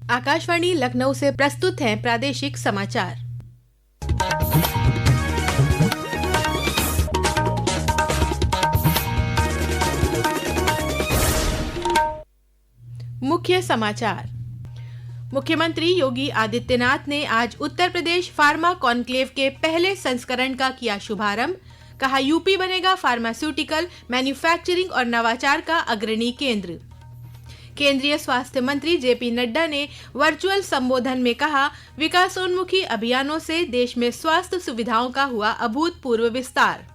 आकाशवाणी लखनऊ से प्रस्तुत हैं प्रादेशिक समाचार। मुख्य समाचार। मुख्यमंत्री योगी आदित्यनाथ ने आज उत्तर प्रदेश फार्मा कॉन्क्लेव के पहले संस्करण का किया शुभारंभ। कहा, यूपी बनेगा फार्मास्यूटिकल, मैन्युफैक्चरिंग और नवाचार का अग्रणी केंद्र। केंद्रीय स्वास्थ्य मंत्री जेपी नड्डा ने वर्चुअल संबोधन में कहा, विकासोन्मुखी अभियानों से देश में स्वास्थ्य सुविधाओं का हुआ अभूतपूर्व विस्तार।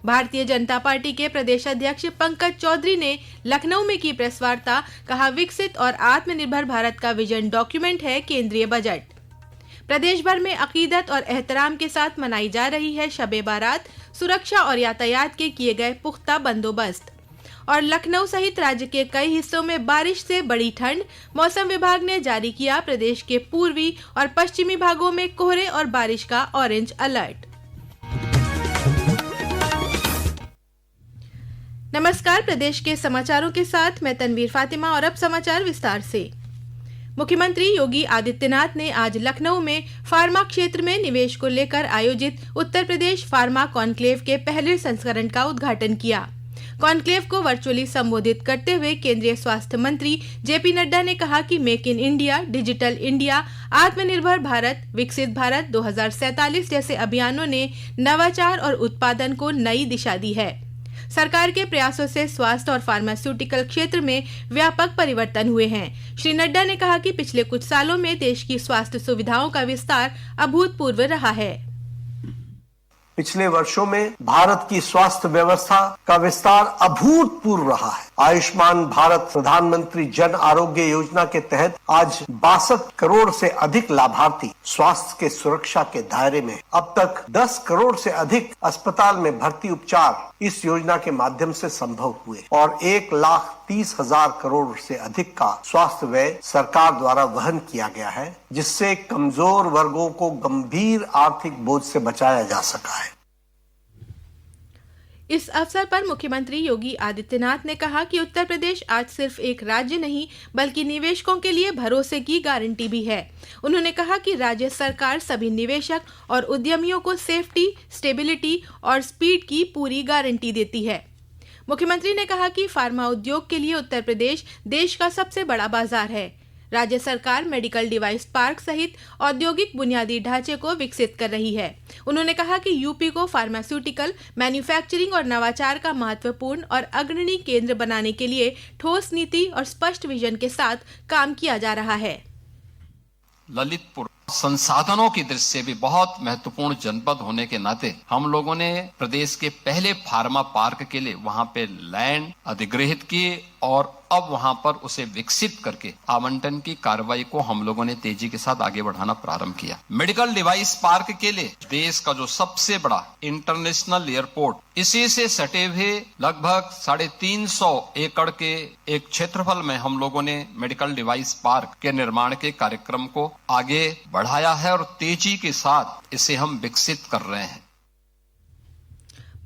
भारतीय जनता पार्टी के प्रदेश अध्यक्ष पंकज चौधरी ने लखनऊ में की प्रेस वार्ता। कहा, विकसित और आत्मनिर्भर भारत का विजन डॉक्यूमेंट है केंद्रीय बजट। प्रदेश भर में अकीदत और एहतराम के साथ मनाई जा रही है शबे बारात। सुरक्षा और यातायात के किए गए पुख्ता बंदोबस्त। और लखनऊ सहित राज्य के कई हिस्सों में बारिश से बड़ी ठंड। मौसम विभाग ने जारी किया प्रदेश के पूर्वी और पश्चिमी भागों में कोहरे और बारिश का ऑरेंज अलर्ट। नमस्कार, प्रदेश के समाचारों के साथ मैं तनवीर फातिमा और अब समाचार विस्तार से। मुख्यमंत्री योगी आदित्यनाथ ने आज लखनऊ में फार्मा क्षेत्र में निवेश को लेकर आयोजित उत्तर प्रदेश फार्मा कॉन्क्लेव के पहले संस्करण का उद्घाटन किया। कॉन्क्लेव को वर्चुअली संबोधित करते हुए केंद्रीय स्वास्थ्य मंत्री जेपी नड्डा ने कहा कि make in India, digital India, आत्मनिर्भर भारत, विकसित भारत 2047 जैसे अभियानों ने नवाचार और उत्पादन को नई दिशा दी है। सरकार के प्रयासों से स्वास्थ्य और फार्मास्यूटिकल क्षेत्र में व्यापक परिवर्तन हुए हैं। श्री नड्डा ने कहा कि पिछले कुछ सालों में देश की स्वास्थ्य सुविधाओं का विस्तार अभूतपूर्व रहा है। पिछले वर्षों में भारत की स्वास्थ्य व्यवस्था का विस्तार अभूतपूर्व रहा है। आयुष्मान भारत प्रधानमंत्री जन आरोग्य योजना के तहत आज 62 करोड़ से अधिक लाभार्थी स्वास्थ्य के सुरक्षा के दायरे में। अब तक 10 करोड़ से अधिक अस्पताल में भर्ती उपचार इस योजना के माध्यम से संभव हुए और 1,30,000 करोड़ से अधिक का स्वास्थ्य व्यय सरकार द्वारा वहन किया गया है, जिससे कमजोर वर्गों को गंभीर आर्थिक बोझ से बचाया जा सका है। इस अवसर पर मुख्यमंत्री योगी आदित्यनाथ ने कहा कि उत्तर प्रदेश आज सिर्फ एक राज्य नहीं बल्कि निवेशकों के लिए भरोसे की गारंटी भी है। उन्होंने कहा कि राज्य सरकार सभी निवेशक और उद्यमियों को सेफ्टी, स्टेबिलिटी और स्पीड की पूरी गारंटी देती है। मुख्यमंत्री ने कहा कि फार्मा उद्योग के लिए उत्तर प्रदेश देश का सबसे बड़ा बाजार है। राज्य सरकार मेडिकल डिवाइस पार्क सहित औद्योगिक बुनियादी ढांचे को विकसित कर रही है। उन्होंने कहा कि यूपी को फार्मास्यूटिकल, मैन्युफैक्चरिंग और नवाचार का महत्वपूर्ण और अग्रणी केंद्र बनाने के लिए ठोस नीति और स्पष्ट विजन के साथ काम किया जा रहा है। ललितपुर संसाधनों की दृष्टि से भी बहुत महत्वपूर्ण जनपद होने के नाते हम लोगों ने प्रदेश के पहले फार्मा पार्क के लिए वहां पे लैंड अधिग्रहित किए और अब वहां पर उसे विकसित करके आवंटन की कार्रवाई को हम लोगों ने तेजी के साथ आगे बढ़ाना प्रारंभ किया। मेडिकल डिवाइस पार्क के लिए देश का जो सबसे बड़ा इंटरनेशनल एयरपोर्ट, इसी से सटे हुए लगभग 350 एकड़ के एक क्षेत्रफल में हम लोगों ने मेडिकल डिवाइस पार्क के निर्माण के कार्यक्रम को आगे बढ़ाया है और तेजी के साथ इसे हम विकसित कर रहे हैं।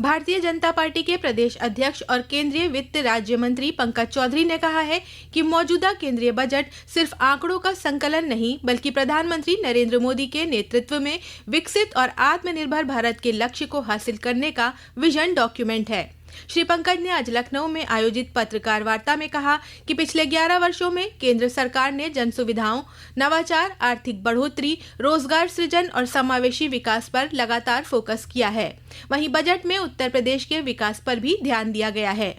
भारतीय जनता पार्टी के प्रदेश अध्यक्ष और केंद्रीय वित्त राज्य मंत्री पंकज चौधरी ने कहा है कि मौजूदा केंद्रीय बजट सिर्फ आंकड़ों का संकलन नहीं बल्कि प्रधानमंत्री नरेंद्र मोदी के नेतृत्व में विकसित और आत्मनिर्भर भारत के लक्ष्य को हासिल करने का विजन डॉक्यूमेंट है। श्री पंकज ने आज लखनऊ में आयोजित पत्रकार वार्ता में कहा कि पिछले 11 वर्षों में केंद्र सरकार ने जन सुविधाओं, नवाचार, आर्थिक बढ़ोतरी, रोजगार सृजन और समावेशी विकास पर लगातार फोकस किया है। वहीं बजट में उत्तर प्रदेश के विकास पर भी ध्यान दिया गया है।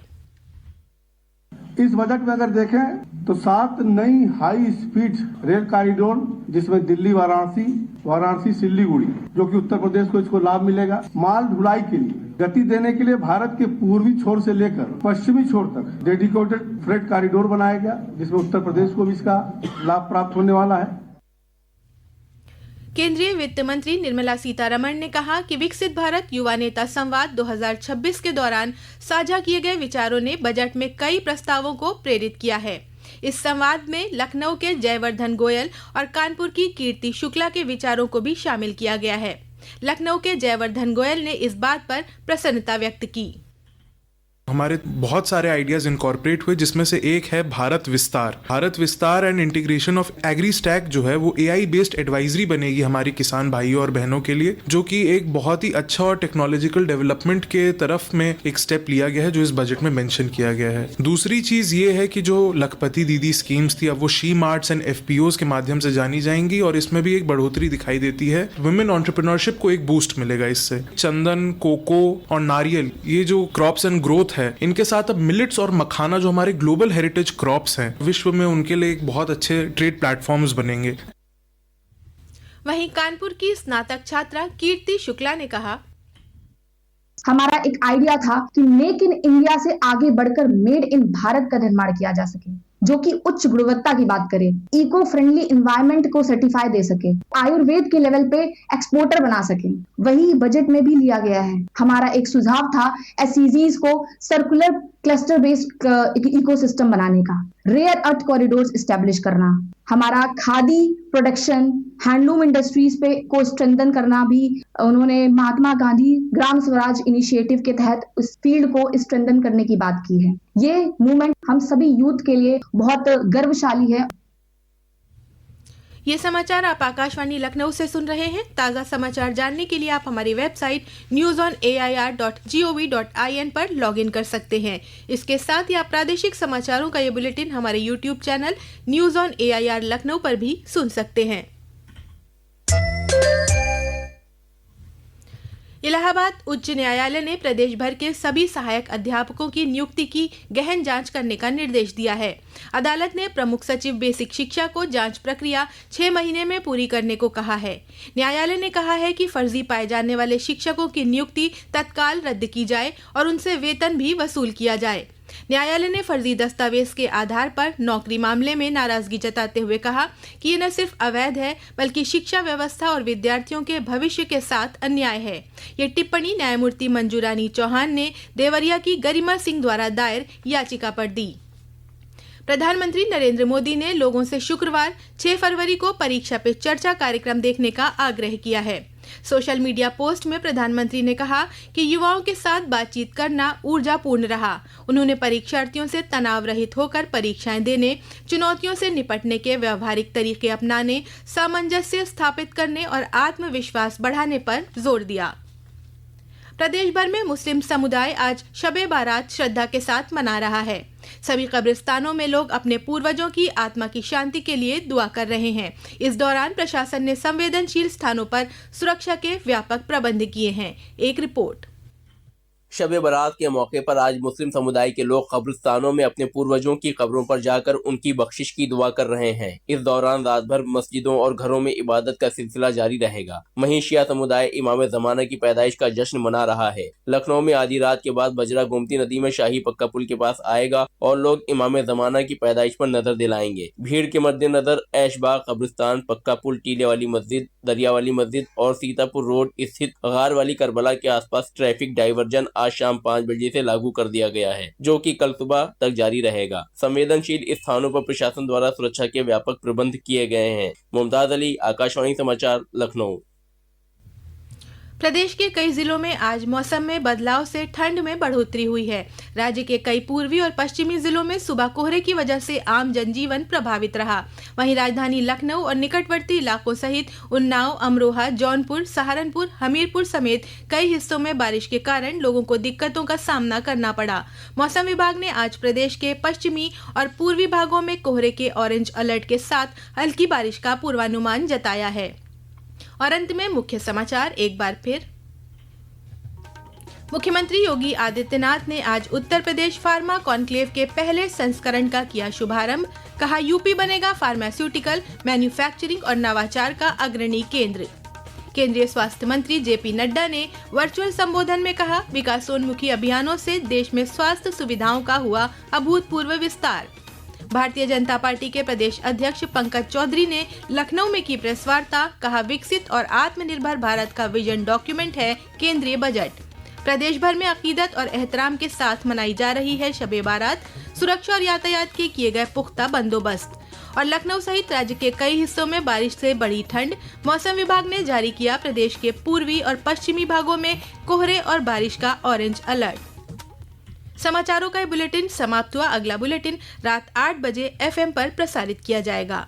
इस बजट में अगर देखें तो 7 नई हाई स्पीड रेल कॉरिडोर, जिसमें दिल्ली वाराणसी, वाराणसी सिल्लीगुड़ी, जो कि उत्तर प्रदेश को इसको लाभ मिलेगा। माल ढुलाई के लिए गति देने के लिए भारत के पूर्वी छोर से लेकर पश्चिमी छोर तक डेडिकेटेड फ्रेट कॉरिडोर बनाया गया, जिसमें उत्तर प्रदेश को भी इसका लाभ प्राप्त होने वाला है। केंद्रीय वित्त मंत्री निर्मला सीतारमण ने कहा कि विकसित भारत युवा नेता संवाद 2026 के दौरान साझा किए गए विचारों ने बजट में कई प्रस्तावों को प्रेरित किया है। इस संवाद में लखनऊ के जयवर्धन गोयल और कानपुर की कीर्ति शुक्ला के विचारों को भी शामिल किया गया है। लखनऊ के जयवर्धन गोयल ने इस बात पर प्रसन्नता व्यक्त की। हमारे बहुत सारे आइडियाज इनकॉर्पोरेट हुए, जिसमें से एक है भारत विस्तार and integration of agri stack जो है वो AI बेस्ड एडवाइजरी बनेगी हमारी किसान भाइयों और बहनों के लिए, जो कि एक बहुत ही अच्छा और टेक्नोलॉजिकल डेवलपमेंट के तरफ में एक स्टेप लिया गया है जो इस बजट में मेंशन किया गया है। दूसरी चीज ये है कि जो लखपति दीदी स्कीम्स थी अब वो शी मार्ट्स एंड FPOs के माध्यम से जानी जाएंगी और इसमें भी एक बढ़ोतरी दिखाई देती है। वुमेन एंटरप्रेन्योरशिप को एक बूस्ट मिलेगा इससे। चंदन, कोको और नारियल ये जो क्रॉप्स एंड ग्रोथ है, इनके साथ अब मिलेट्स और मखाना जो हमारे ग्लोबल हेरिटेज क्रॉप्स हैं, विश्व में उनके लिए एक बहुत अच्छे ट्रेड प्लेटफॉर्म्स बनेंगे। वहीं कानपुर की स्नातक छात्रा कीर्ति शुक्ला ने कहा, हमारा एक आइडिया था कि मेक इन इंडिया से आगे बढ़कर मेड इन भारत का निर्माण किया जा सके, जो कि उच्च गुणवत्ता की बात करे, इको फ्रेंडली एनवायरनमेंट को सर्टिफाई दे सके, आयुर्वेद के लेवल पे एक्सपोर्टर बना सके। वही बजट में भी लिया गया है। हमारा एक सुझाव था SEZs को सर्कुलर क्लस्टर बेस्ड इकोसिस्टम बनाने का, रेयर अर्थ कॉरिडोर्स एस्टेब्लिश करना, हमारा खादी प्रोडक्शन, हैंडलूम इंडस्ट्रीज पे को स्ट्रेंथन करना भी उन्होंने महात्मा गांधी ग्राम स्वराज इनिशिएटिव के तहत उस फील्ड को स्ट्रेंथन करने की बात की है। ये मूवमेंट हम सभी यूथ के लिए बहुत गर्वशाली है। ये समाचार आप आकाशवाणी लखनऊ से सुन रहे हैं। ताज़ा समाचार जानने के लिए आप हमारी वेबसाइट newsonair.gov.in पर लॉगिन कर सकते हैं। इसके साथ ही आप प्रादेशिक समाचारों का ये बुलेटिन हमारे YouTube channel news on AIR Lucknow पर भी सुन सकते हैं। इलाहाबाद उच्च न्यायालय ने प्रदेश भर के सभी सहायक अध्यापकों की नियुक्ति की गहन जांच करने का निर्देश दिया है। अदालत ने प्रमुख सचिव बेसिक शिक्षा को जांच प्रक्रिया 6 महीने में पूरी करने को कहा है। न्यायालय ने कहा है कि फर्जी पाए जाने वाले शिक्षकों की नियुक्ति तत्काल रद्द की जाए और उनसे वेतन भी वसूल किया जाए। न्यायालय ने फर्जी दस्तावेज के आधार पर नौकरी मामले में नाराजगी जताते हुए कहा कि ये न सिर्फ अवैध है बल्कि शिक्षा व्यवस्था और विद्यार्थियों के भविष्य के साथ अन्याय है। ये टिप्पणी न्यायमूर्ति मंजूरानी चौहान ने देवरिया की गरिमा सिंह द्वारा दायर याचिका पर दी। प्रधानमंत्री नरेंद्र मोदी ने लोगों से शुक्रवार 6 फरवरी को परीक्षा पे चर्चा कार्यक्रम देखने का आग्रह किया है। सोशल मीडिया पोस्ट में प्रधानमंत्री ने कहा कि युवाओं के साथ बातचीत करना ऊर्जापूर्ण रहा। उन्होंने परीक्षार्थियों से तनाव रहित होकर परीक्षाएं देने, चुनौतियों से निपटने के व्यवहारिक तरीके अपनाने, सामंजस्य स्थापित करने और आत्मविश्वास बढ़ाने पर जोर दिया। प्रदेश भर में मुस्लिम समुदाय आज शबे बारात श्रद्धा के साथ मना रहा है। सभी कब्रिस्तानों में लोग अपने पूर्वजों की आत्मा की शांति के लिए दुआ कर रहे हैं। इस दौरान प्रशासन ने संवेदनशील स्थानों पर सुरक्षा के व्यापक प्रबंध किए हैं। एक रिपोर्ट। शब-ए बारात के मौके पर आज मुस्लिम समुदाय के लोग कब्रिस्तानों में अपने पूर्वजों की कब्रों पर जाकर उनकी बख्शिश की दुआ कर रहे हैं। इस दौरान रात भर मस्जिदों और घरों में इबादत का सिलसिला जारी रहेगा। वहीं शिया समुदाय इमाम ज़माना की पैदाइश का जश्न मना रहा है। लखनऊ में आधी रात के बाद बजरा गोमती नदी में शाही पक्का पुल के पास आएगा और लोग इमाम ज़माना की पैदाइश पर नजर दिलाएंगे। भीड़ के मद्देनजर ऐशबाग कब्रिस्तान, पक्का पुल, टीले वाली मस्जिद, दरिया वाली मस्जिद और सीतापुर रोड स्थित गार वाली करबला के आसपास ट्रैफिक डाइवर्जन आज शाम 5 बजे से लागू कर दिया गया है, जो कि कल सुबह तक जारी रहेगा। संवेदनशील स्थानों पर प्रशासन द्वारा सुरक्षा के व्यापक प्रबंध किए गए हैं। मुमताज अली, आकाशवाणी समाचार, लखनऊ। प्रदेश के कई जिलों में आज मौसम में बदलाव से ठंड में बढ़ोतरी हुई है। राज्य के कई पूर्वी और पश्चिमी जिलों में सुबह कोहरे की वजह से आम जनजीवन प्रभावित रहा। वहीं राजधानी लखनऊ और निकटवर्ती इलाकों सहित उन्नाव, अमरोहा, जौनपुर, सहारनपुर, हमीरपुर समेत कई हिस्सों में बारिश के कारण लोगों को दिक्कतों का सामना करना पड़ा। मौसम विभाग ने आज प्रदेश के पश्चिमी और पूर्वी भागों में कोहरे के ऑरेंज अलर्ट के साथ हल्की बारिश का पूर्वानुमान जताया है। और अंत में मुख्य समाचार एक बार फिर। मुख्यमंत्री योगी आदित्यनाथ ने आज उत्तर प्रदेश फार्मा कॉन्क्लेव के पहले संस्करण का किया शुभारंभ। कहा, यूपी बनेगा फार्मास्यूटिकल, मैन्युफैक्चरिंग और नवाचार का अग्रणी केंद्र। केंद्रीय स्वास्थ्य मंत्री JP नड्डा ने वर्चुअल संबोधन में कहा, विकासोन्मुखी अभियानों से देश में स्वास्थ्य सुविधाओं का हुआ अभूतपूर्व विस्तार। भारतीय जनता पार्टी के प्रदेश अध्यक्ष पंकज चौधरी ने लखनऊ में की प्रेस वार्ता। कहा, विकसित और आत्मनिर्भर भारत का विजन डॉक्यूमेंट है केंद्रीय बजट। प्रदेश भर में अकीदत और एहतराम के साथ मनाई जा रही है शबे बारात। सुरक्षा और यातायात के किए गए पुख्ता बंदोबस्त। और लखनऊ सहित राज्य के कई हिस्सों में बारिश से बढ़ी ठंड। मौसम विभाग ने जारी किया प्रदेश के पूर्वी और पश्चिमी भागों में कोहरे और बारिश का ऑरेंज अलर्ट। समाचारों का ये बुलेटिन समाप्त हुआ। अगला बुलेटिन रात 8 बजे FM पर प्रसारित किया जाएगा।